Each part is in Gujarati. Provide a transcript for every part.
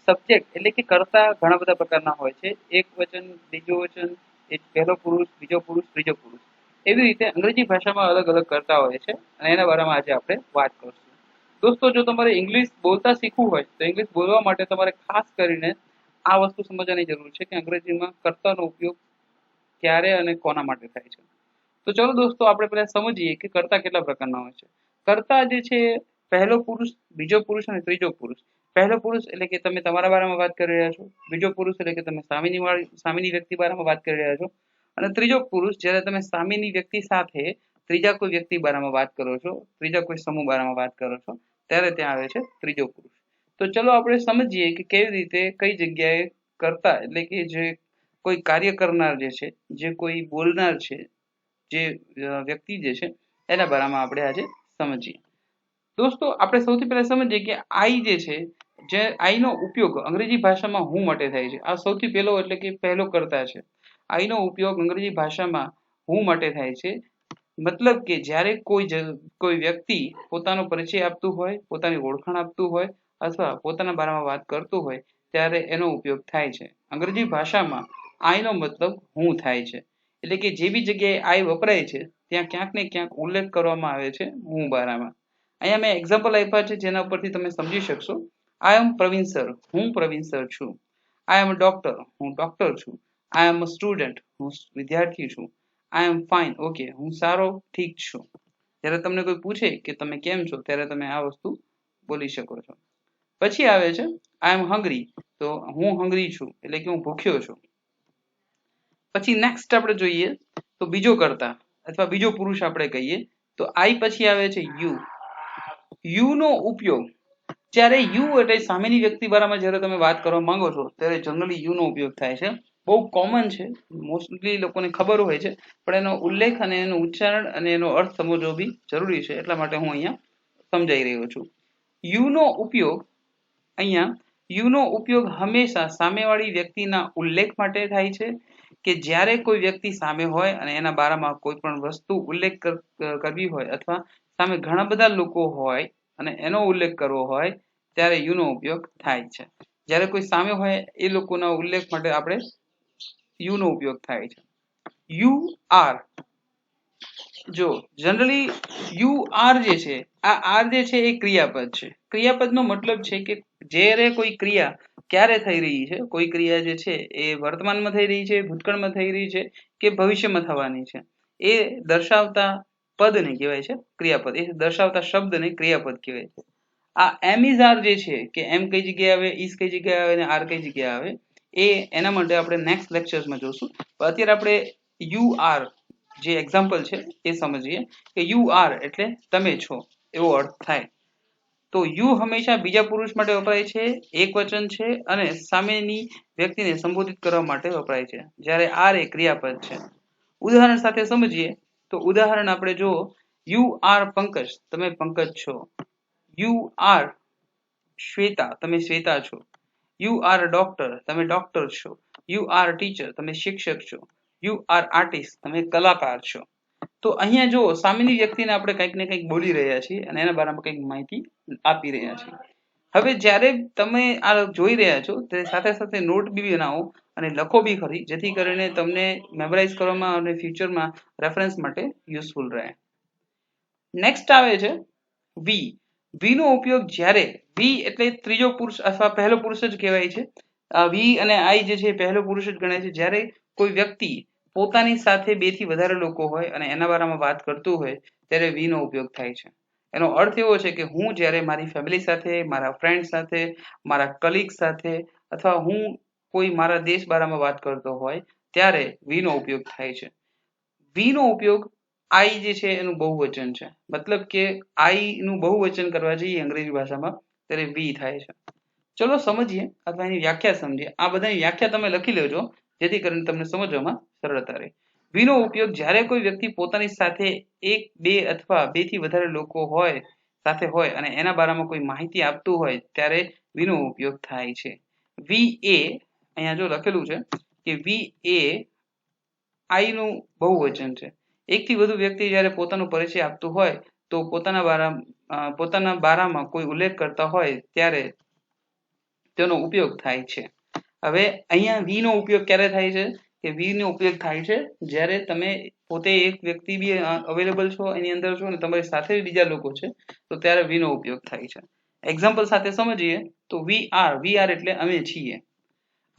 સબ્જેક્ટ એટલે કે કર્તા ઘણા બધા પ્રકારના હોય છે. એક વચન, બીજું વચન, એક પહેલો પુરુષ, બીજો પુરુષ, ત્રીજો પુરુષ. એવી રીતે અંગ્રેજી ભાષામાં અલગ અલગ કર્તા હોય છે અને એના બારામાં આજે આપણે વાત કરશું. દોસ્તો, જો તમારે ઇંગ્લિશ બોલતા શીખવું હોય તો ઇંગ્લિશ બોલવા માટે તમારે ખાસ કરીને આ વસ્તુ સમજવાની જરૂર છે કે અંગ્રેજીમાં કર્તાનો ઉપયોગ ક્યારે અને કોના માટે થાય છે. તો ચલો દોસ્તો, આપણે પહેલા સમજીએ કે કર્તા કેટલા પ્રકારના હોય છે. કર્તા જે છે પહેલો પુરુષ, બીજો પુરુષ અને ત્રીજો પુરુષ. પહેલો પુરુષ એટલે કે તમે તમારા બારામાં વાત કરી રહ્યા છો. બીજો પુરુષ એટલે કે તમે સામેની વ્યક્તિ બારામાં વાત કરી રહ્યા છો. અને ત્રીજો પુરુષ જ્યારે તમે સામેની વ્યક્તિ સાથે ત્રીજા કોઈ વ્યક્તિ બારામાં વાત કરો છો, ત્રીજા કોઈ સમૂહ બારામાં વાત કરો છો, ત્યારે ત્યાં આવે છે ત્રીજો પુરુષ. તો ચલો આપણે સમજીએ કે કેવી રીતે કઈ જગ્યાએ કર્તા એટલે કે જે કોઈ કાર્ય કરનાર જે છે, જે કોઈ બોલનાર છે, જે વ્યક્તિ જે છે એના બારામાં આપણે આજે સમજીએ. દોસ્તો, આપણે સૌથી પહેલા સમજીએ કે આઈ જે છે, જે આઈ નો ઉપયોગ અંગ્રેજી ભાષામાં હું માટે થાય છે. આ સૌથી પહેલો એટલે કે પહેલો કર્તા છે. આઈ નો ઉપયોગ અંગ્રેજી ભાષામાં હું માટે થાય છે. મતલબ કે જ્યારે કોઈ વ્યક્તિ પોતાનો પરિચય આપતું હોય, પોતાની ઓળખાણ આપતું હોય અથવા પોતાના બારામાં વાત કરતું હોય ત્યારે એનો ઉપયોગ થાય છે. અંગ્રેજી ભાષામાં આઈ નો મતલબ હું થાય છે. એટલે કે જે બી જગ્યાએ આઈ વપરાય છે ત્યાં ક્યાંક ને ક્યાંક ઉલ્લેખ કરવામાં આવે છે હું બારામાં. અહીંયા મેં એક્ઝામ્પલ આપ્યા છે જેના ઉપરથી તમે સમજી શકશો. આઈ એમ પ્રવીણ સર, હું પ્રવીણ સર છું. આઈ એમ ડોક્ટર, હું ડોક્ટર છું. આઈ એમ અ સ્ટુડન્ટ, હું વિદ્યાર્થી છું. આઈ એમ ફાઇન, ઓકે, હું સારો, ઠીક છું. જ્યારે તમને કોઈ પૂછે કે તમે કેમ છો ત્યારે તમે આ વસ્તુ બોલી શકો છો. પછી આવે છે આઈ એમ હંગ્રી, તો હું હંગ્રી છું એટલે કે હું ભૂખ્યો છું. પછી નેક્સ્ટ આપણે જોઈએ તો બીજો કર્તા અથવા બીજો પુરુષ આપણે કહીએ તો આઈ પછી આવે છે યુ. યુ નો ઉપયોગ જ્યારે યુ એટલે સામેની વ્યક્તિ બારામાં જ્યારે તમે વાત કરવા માંગો છો ત્યારે જનરલી યુ નો ઉપયોગ થાય છે. બહુ કોમન છે, મોસ્ટલી લોકોને ખબર હોય છે, પણ એનો ઉલ્લેખ અને એનું ઉચ્ચારણ અને એનો અર્થ સમજવો બી જરૂરી છે. એટલા માટે હું અહીંયા સમજાઈ રહ્યો છું. યુ નો ઉપયોગ અહીંયા યુ નો ઉપયોગ હંમેશા સામેવાળી વ્યક્તિના ઉલ્લેખ માટે થાય છે કે જ્યારે કોઈ વ્યક્તિ સામે હોય અને એના બારામાં કોઈ પણ વસ્તુ ઉલ્લેખ કરવી હોય અથવા સામે ઘણા બધા લોકો હોય અને એનો ઉલ્લેખ કરવો હોય ત્યારે યુ નો ઉપયોગ થાય છે. જ્યારે કોઈ સામે હોય એ લોકોના ઉલ્લેખ માટે આપણે યુ નો ઉપયોગ થાય છે. યુ આર, જો જનરલી યુ આર જે છે, આ આર જે છે એ ક્રિયાપદ છે. ક્રિયાપદનો મતલબ છે કે જ્યારે કોઈ ક્રિયા ક્યારે થઈ રહી છે, કોઈ ક્રિયા જે છે એ વર્તમાનમાં થઈ રહી છે, ભૂતકાળમાં થઈ રહી છે કે ભવિષ્યમાં થવાની છે, એ દર્શાવતા પદને કહેવાય છે ક્રિયાપદ. એ દર્શાવતા શબ્દને ક્રિયાપદ કહેવાય છે. આ એમ ઇઝ આર જે છે કે એમ કઈ જગ્યાએ આવે, ઇઝ કઈ જગ્યાએ આવે અને આર કઈ જગ્યાએ આવે, એ એના માટે આપણે નેક્સ્ટ લેક્ચર્સમાં જોશું. અત્યારે આપણે યુ આર જે એક્ઝામ્પલ છે એ સમજીએ કે યુ આર એટલે તમે છો એવો અર્થ થાય. તો યુ હંમેશા બીજા પુરુષ માટે વપરાય છે, એક વચન છે અને સામેની વ્યક્તિને સંબોધિત કરવા માટે વપરાય છે. જ્યારે આર એ ક્રિયાપદ છે. ઉદાહરણ સાથે સમજીએ તો ઉદાહરણ આપણે જુઓ, યુ આર પંકજ, તમે પંકજ છો. યુ આર શ્વેતા, તમે શ્વેતા છો. યુ આર ડોક્ટર, તમે ડોક્ટર છો. યુ આર ટીચર, તમે શિક્ષક છો. યુ આર આર્ટિસ્ટ, તમે કલાકાર છો. તો અહીંયા જો સામેની વ્યક્તિને આપણે કંઈક ને કંઈક બોલી રહ્યા છીએ અને એના બારામાં કંઈક માહિતી આપી રહ્યા છીએ. હવે જ્યારે તમે આ જોઈ રહ્યા છો તે સાથે સાથે નોટ બી બનાવો અને લખો બી ખરી, જેથી કરીને તમને મેમરાઇઝ કરવામાં અને ફ્યુચરમાં રેફરન્સ માટે યુઝફુલ રહે. નેક્સ્ટ આવે છે વી. વી નો ઉપયોગ જ્યારે, વી એટલે ત્રીજો પુરુષ અથવા પહેલો પુરુષ જ કહેવાય છે. વી અને આઈ જે છે પહેલો પુરુષ જ ગણાય છે. જ્યારે કોઈ વ્યક્તિ પોતાની સાથે બે થી વધારે લોકો હોય અને એના બારામાં વાત કરતું હોય ત્યારે વી નો ઉપયોગ થાય છે. એનો અર્થ એવો છે કે હું જ્યારે મારી ફેમિલી સાથે, મારા ફ્રેન્ડ સાથે, મારા કલીગ સાથે અથવા હું કોઈ મારા દેશ બારામાં વાત કરતો હોય ત્યારે વી નો ઉપયોગ થાય છે. વી નો ઉપયોગ આઈ જે છે એનું બહુવચન છે. મતલબ કે આઈ નું બહુવચન કરવા જઈએ અંગ્રેજી ભાષામાં ત્યારે વી થાય છે. ચલો સમજીએ અથવા એની વ્યાખ્યા સમજીએ. આ બધાની વ્યાખ્યા તમે લખી લેજો જેથી કરીને તમને સમજવામાં સરળતા રહે. વી નો ઉપયોગ જ્યારે કોઈ વ્યક્તિ પોતાની સાથે એક, બે અથવા બે થી વધારે લોકો હોય સાથે હોય અને એના બારામાં કોઈ માહિતી આપતું હોય ત્યારે વી નો ઉપયોગ થાય છે. વી એ અહીંયા જો લખેલું છે કે વી એ આઈ નું બહુવચન છે. એક થી વધુ વ્યક્તિ જ્યારે પોતાનો પરિચય આપતું હોય તો પોતાના બારામાં કોઈ ઉલ્લેખ કરતા હોય ત્યારે તેનો ઉપયોગ થાય છે. હવે અહીંયા વી નો ઉપયોગ ક્યારે થાય છે કે વી નો ઉપયોગ થાય છે જ્યારે તમે પોતે એક વ્યક્તિ બી અવેલેબલ છો, એની અંદર છો ને તમારી સાથે બીજા લોકો છે, તો ત્યારે વી નો ઉપયોગ થાય છે. એક્ઝામ્પલ સાથે સમજીએ તો વી આર એટલે અમે છીએ.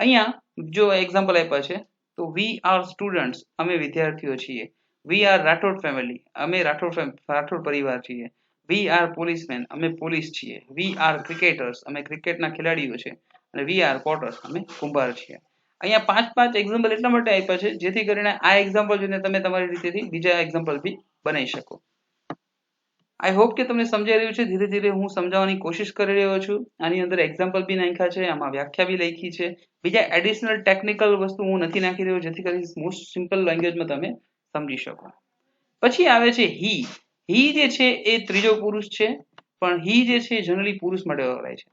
અહીંયા જો એક્ઝામ્પલ આપ્યા છે તો વી આર સ્ટુડન્ટ્સ, અમે વિદ્યાર્થીઓ છીએ. વી આર રાઠોડ ફેમિલી, અમે રાઠોડ પરિવાર છીએ. વી આર પોલીસમેન, અમે પોલીસ છીએ. વી આર ક્રિકેટર્સ, અમે ક્રિકેટના ખેલાડીઓ છે. અને વી આર પોટર્સ, અમે કુંભાર છીએ. અહીંયા પાંચ એક્ઝામ્પલ એટલા માટે આપ્યા છે જેથી કરીને આ એક્ઝામ્પલ જોઈને તમે તમારી રીતેથી બીજા એક્ઝામ્પલ બી બનાવી શકો. આઈ હોપ કે તમને સમજાઈ રહ્યું છે. ધીરે ધીરે હું સમજાવવાની કોશિશ કરી રહ્યો છું. આની અંદર એક્ઝામ્પલ બી નાખ્યા છે, આમાં વ્યાખ્યા બી લખી છે. બીજા એડિશનલ ટેકનિકલ વસ્તુ હું નથી નાખી રહ્યો જેથી કરીને મોસ્ટ સિમ્પલ લેંગ્વેજમાં તમે સમજી શકો. પછી આવે છે હી. હી જે છે એ ત્રીજો પુરુષ છે, પણ હી જે છે જનરલી પુરુષ માટે વપરાય છે.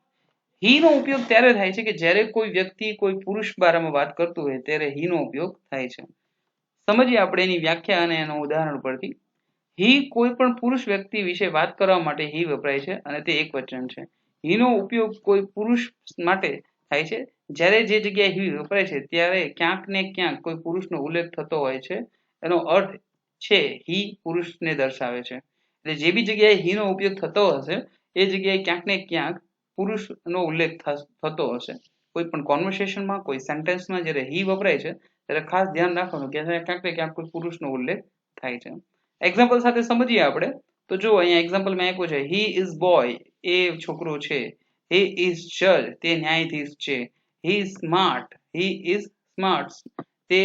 હી નો ઉપયોગ ત્યારે થાય છે કે જ્યારે કોઈ વ્યક્તિ કોઈ પુરુષ બારામાં વાત કરતું હોય ત્યારે હી નો ઉપયોગ થાય છે. સમજીએ આપણે એની વ્યાખ્યા અને એનું ઉદાહરણ પરથી. હી કોઈ પણ પુરુષ વ્યક્તિ વિશે વાત કરવા માટે હી વપરાય છે અને તે એક વચન છે. હી નો ઉપયોગ કોઈ પુરુષ માટે થાય છે જ્યારે જે જગ્યાએ હી વપરાય છે ત્યારે ક્યાંક ને ક્યાંક કોઈ પુરુષનો ઉલ્લેખ થતો હોય છે. એનો અર્થ છે હી પુરુષને દર્શાવે છે. એટલે જે બી જગ્યાએ હી નો ઉપયોગ થતો હશે એ જગ્યાએ ક્યાંક ને ક્યાંક પુરુષનો ઉલ્લેખ થતો હશે. કોઈ પણ કોન્વર્સેશનમાં, કોઈ સેન્ટેન્સમાં જ્યારે હી વપરાય છે ત્યારે ખાસ ધ્યાન રાખવાનું કે ક્યાંક ને ક્યાંક કોઈ પુરુષનો ઉલ્લેખ થાય છે. એક્ઝામ્પલ સાથે સમજીએ આપણે તો જો અહીંયા એક્ઝામ્પલ મેં આપ્યું છે હી ઇઝ બોય, એ છોકરો છે. હી ઇઝ જજ, તે ન્યાયાધીશ છે. હી ઇઝ સ્માર્ટ, તે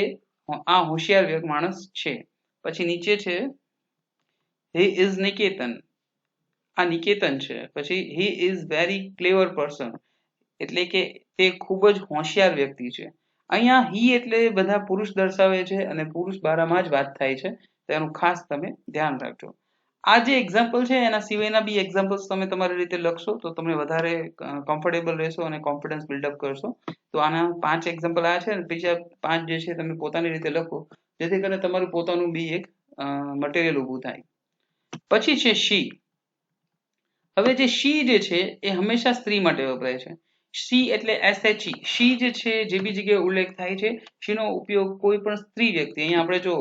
આ હોશિયાર માણસ છે. પછી નીચે છે હી ઇઝ નિકેતન, આ નિકેતન છે. પછી he is very clever person, એટલે કે તે ખૂબ જ હોશિયાર વ્યક્તિ છે. અહીંયા હી એટલે બધા પુરુષ દર્શાવે છે અને પુરુષ બારામાં જ વાત થાય છે, તેનું ખાસ તમે ધ્યાન રાખજો. આ જે એક્ઝામ્પલ છે એના સિવાયના બી એક્ઝામ્પલ્સ તમે તમારી રીતે લખશો તો તમે વધારે કમ્ફર્ટેબલ રહેશો અને કોન્ફિડન્સ બિલ્ડઅપ કરશો. તો આના 5 એક્ઝામ્પલ આ છે અને બીજા 5 જે છે તમે પોતાની રીતે લખો જેથી કરીને તમારું પોતાનું બી એક મટીરિયલ ઊભું થાય. પછી છે શી. હવે જે શી જે છે એ હંમેશા સ્ત્રી માટે વપરાય છે. શી એટલે SHE. શી જે છે જે બી જગ્યાએ ઉલ્લેખ થાય છે, શીનો ઉપયોગ કોઈ પણ સ્ત્રી વ્યક્તિ, અહીંયા આપણે જો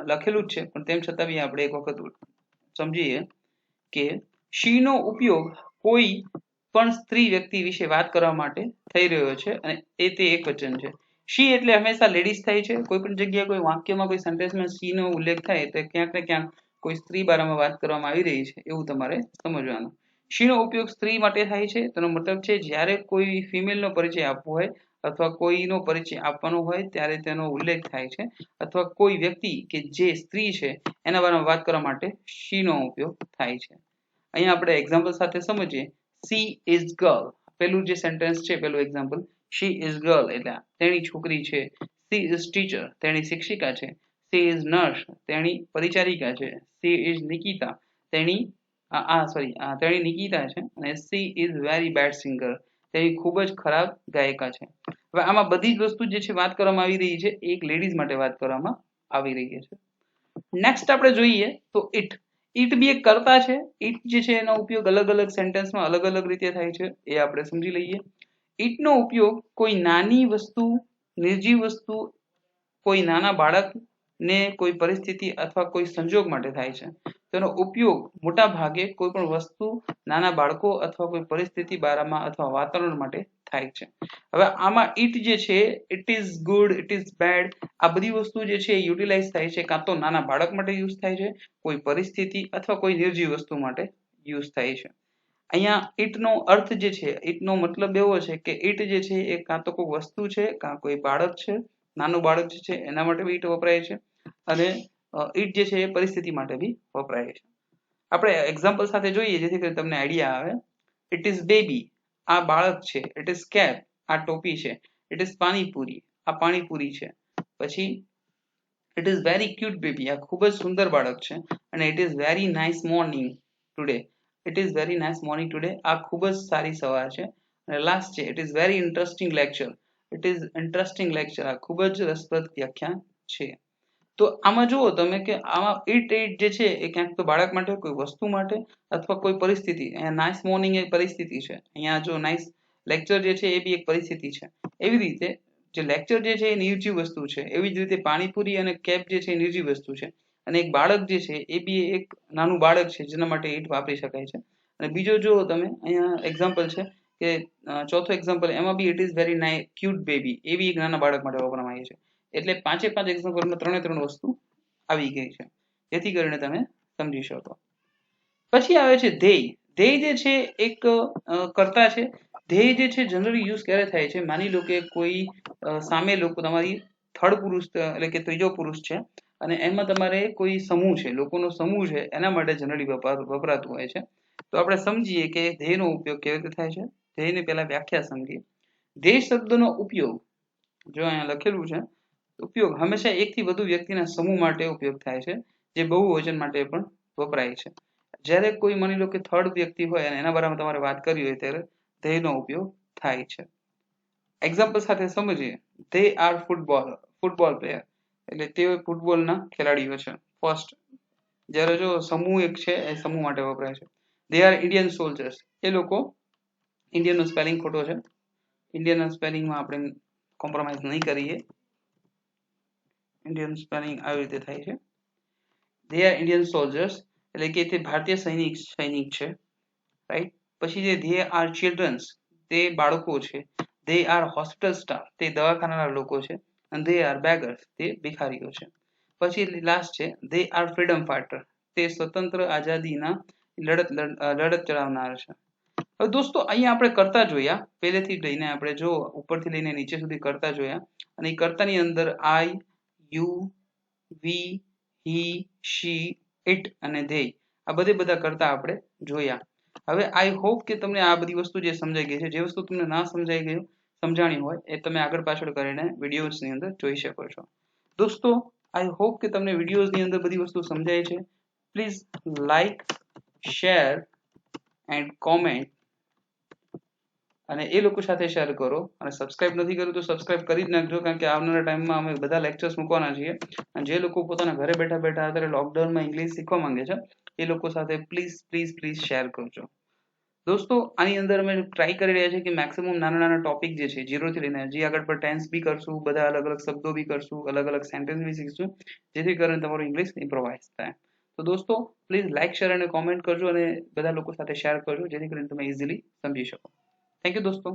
લખેલું જ છે પણ તેમ છતાં બી આપણે એક વખત સમજીએ કે શીનો ઉપયોગ કોઈ પણ સ્ત્રી વ્યક્તિ વિશે વાત કરવા માટે થઈ રહ્યો છે અને તે એક વચન છે. શી એટલે હંમેશા લેડીઝ થાય છે. કોઈ પણ જગ્યાએ કોઈ વાક્યમાં કોઈ સેન્ટેન્સમાં શી નો ઉલ્લેખ થાય તો ક્યાંક ને ક્યાંક કોઈ સ્ત્રી બારામાં વાત કરવામાં આવી રહી છે એવું તમારે સમજવાનું. શીનો ઉપયોગ સ્ત્રી માટે થાય છે. તેનો મતલબ છે જ્યારે કોઈ ફિમેલનો પરિચય આપવો હોય અથવા કોઈનો પરિચય આપવાનો હોય ત્યારે તેનો ઉલ્લેખ થાય છે, અથવા કોઈ વ્યક્તિ કે જે સ્ત્રી છે એના બારામાં વાત કરવા માટે શીનો ઉપયોગ થાય છે. અહીંયા આપણે એક્ઝામ્પલ સાથે સમજીએ. સી ઇઝ ગર્લ, પેલું જે સેન્ટેન્સ છે, પેલું એક્ઝામ્પલ શી ઇઝ ગર્લ એટલે તેણી છોકરી છે. સી ઇઝ ટીચર, તેણી શિક્ષિકા છે. સી ઇઝ નર્સ, તેણી પરિચારિકા છે. સી ઇઝ નિકિતા, તેણી નિકિતા છે. અને she is very bad singer, તેણી ખૂબ જ ખરાબ ગાયિકા છે. હવે આમાં બધી જ વસ્તુ જે છે વાત કરવામાં આવી રહી છે એક લેડીઝ માટે વાત કરવામાં આવી રહી છે. નેક્સ્ટ આપણે જોઈએ તો ઇટ. ઇટ બી એક કર્તા છે. ઇટ જે છે એનો ઉપયોગ અલગ અલગ સેન્ટેન્સમાં અલગ અલગ રીતે થાય છે, એ આપણે સમજી લઈએ. ઇટનો ઉપયોગ કોઈ નાની વસ્તુ, નિર્જીવ વસ્તુ, કોઈ નાના બાળકને કોઈ પરિસ્થિતિ અથવા કોઈ સંજોગ માટે થાય છે. તેનો ઉપયોગ મોટા ભાગે કોઈ પણ વસ્તુ, નાના બાળકો અથવા કોઈ પરિસ્થિતિ બારામાં અથવા વાતાવરણ માટે થાય છે. હવે આમાં ઇટ જે છે, it is good, it is bed, આ બધી વસ્તુ જે છે યુટિલાઇઝ થાય છે કાં તો નાના બાળક માટે યુઝ થાય છે, કોઈ પરિસ્થિતિ અથવા કોઈ નિર્જીવ વસ્તુ માટે યુઝ થાય છે. અહીંયા ઇટનો અર્થ જે છે, ઇટનો મતલબ એવો છે કે ઇટ જે છે એ કાં તો કોઈ વસ્તુ છે, કાં કોઈ બાળક છે, નાનું બાળક જે છે એના માટે બી ઇટ વપરાય છે, અને ઇટ જે છે એ પરિસ્થિતિ માટે બી વપરાય છે. આપણે એક્ઝામ્પલ સાથે જોઈએ જેથી કરીને તમને આઈડિયા આવે. ઇટ ઇઝ બેબી, આ બાળક છે. ઇટ ઇઝ કેપ, આ ટોપી છે. ઇટ ઇઝ પાણીપુરી, આ પાણીપુરી છે. પછી it is very cute baby, આ ખૂબ જ સુંદર બાળક છે. અને it is very nice morning today, it is very nice morning today, આ ખૂબ જ સારી સવાર છે. અને લાસ્ટ છે it is very interesting lecture, it is interesting lecture, આ ખૂબ જ રસપ્રદ વ્યાખ્યાન છે. તો આમાં જુઓ તમે કે આમાં ઇટ જે છે એ ક્યાંક તો બાળક માટે, કોઈ વસ્તુ માટે અથવા કોઈ પરિસ્થિતિ. અહીંયા નાઇસ મોર્નિંગ એ પરિસ્થિતિ છે. અહીંયા જો નાઇસ લેક્ચર જે છે એ બી એક પરિસ્થિતિ છે. એવી રીતે જે લેક્ચર જે છે એ નિર્જીવ વસ્તુ છે, એવી જ રીતે પાણીપુરી અને કેપ જે છે એ નિર્જીવ વસ્તુ છે. અને એક બાળક જે છે એ બી એક નાનું બાળક છે જેના માટે ઈટ વાપરી શકાય છે. અને બીજો જો તમે અહીંયા એક્ઝામ્પલ છે કે ચોથો એક્ઝામ્પલ એમાં બી it is very cute baby, એવી એક નાના બાળક માટે વાપરવામાં આવી છે. એટલે 5 એક્ઝામ્પલમાં 3 વસ્તુ આવી ગઈ છે, જેથી કરીને તમે સમજી શકો. પછી આવે છે ધ્યેય. ધ્યેય જે છે એક કર્તા છે. ધ્યેય જે છે જનરલી યુઝ ક્યારે થાય છે, માની લો કે કોઈ સામે લોકો તમારી થર્ડ પુરુષ એટલે કે ત્રીજો પુરુષ છે અને એમાં તમારે કોઈ સમૂહ છે, લોકોનો સમૂહ છે, એના માટે જનરલી વપરાતું હોય છે. તો આપણે સમજીએ કે ધ્યેયનો ઉપયોગ કેવી રીતે થાય છે. ધ્યેયની પહેલા વ્યાખ્યા સમજીએ. ધ્યેય શબ્દનો ઉપયોગ જો અહીંયા લખેલું છે, ઉપયોગ હંમેશા એકથી વધુ વ્યક્તિના સમૂહ માટે ઉપયોગ થાય છે, જે બહુવચન માટે પણ વપરાય છે. જ્યારે કોઈ માની લો કે થર્ડ વ્યક્તિ હોય અને એના બારામાં તમારે વાત કરવી હોય ત્યારે ધ્યેયનો ઉપયોગ થાય છે. એક્ઝામ્પલ સાથે સમજીએ. ધે આર ફૂટબોલ પ્લેયર, એટલે તેઓ ફૂટબોલના ખેલાડીઓ છે. ફર્સ્ટ જ્યારે જો સમૂહ એક છે એ સમૂહ માટે વપરાય છે. દે આર ઇન્ડિયન સોલ્જર્સ, એ લોકો, ઇન્ડિયનનો સ્પેલિંગ ખોટો છે, ઇન્ડિયનના સ્પેલિંગમાં આપણે કોમ્પ્રોમાઇઝ નહીં કરીએ. ઇન્ડિયન સ્પેલિંગ આવી રીતે થાય છે. દે આર ઇન્ડિયન સોલ્જર્સ એટલે કે તે ભારતીય સૈનિક છે, રાઈટ. પછી જે ધે આર ચિલ્ડ્રન્સ, તે બાળકો છે. ધે આર હોસ્પિટલ સ્ટાફ, તે દવાખાનાના લોકો છે. અને ધે આર બેગર્સ, તે ભિખારીઓ છે. પછી લાસ્ટ છે ધે આર ફ્રીડમ ફાઇટર, તે સ્વતંત્ર આઝાદીના લડત ચડાવનાર છે. હવે દોસ્તો અહીંયા આપણે કરતા જોયા, પહેલેથી લઈને આપણે જો ઉપરથી લઈને નીચે સુધી કરતા જોયા. અને એ કર્તાની અંદર I, you, we, he, she, it અને ધે, આ બધા કરતા આપણે જોયા. હવે આઈ હોપ કે તમને આ બધી વસ્તુ જે સમજાઈ ગઈ છે. જે વસ્તુ તમને ના સમજાણી હોય એ તમે આગળ પાછળ કરીને વિડીયોઝની અંદર જોઈ શકો છો. દોસ્તો આઈ હોપ કે તમને વિડીયોઝની અંદર બધી વસ્તુ સમજાય છે. Please like, share and comment, અને એ લોકો સાથે શેર કરો. અને સબસ્ક્રાઇબ નથી કર્યું તો સબસ્ક્રાઇબ કરી જ નાખજો, કારણ કે આવનારા ટાઈમમાં અમે બધા લેક્ચર્સ મૂકવાના છીએ. અને જે લોકો પોતાના ઘરે બેઠા અત્યારે લોકડાઉનમાં ઇંગ્લિશ શીખવા માંગે છે એ લોકો સાથે પ્લીઝ શેર કરજો. દોસ્તો આની અંદર અમે ટ્રાય કરી રહ્યા છીએ કે મેક્સિમમ નાના ટોપિક જે છે 0 થી લઈને હજી આગળ પર ટેન્સ બી કરશું, બધા અલગ શબ્દો બી કરશું, અલગ સેન્ટેન્સ બી શીખશું, જેથી કરીને તમારું ઇંગ્લિશ ઇમ્પ્રોવાઇઝ થાય. તો દોસ્તો પ્લીઝ લાઈક, શેર અને કોમેન્ટ કરજો અને બધા લોકો સાથે શેર કરજો, જેથી કરીને તમે ઇઝીલી સમજી શકો. થેન્ક યુ દોસ્તો.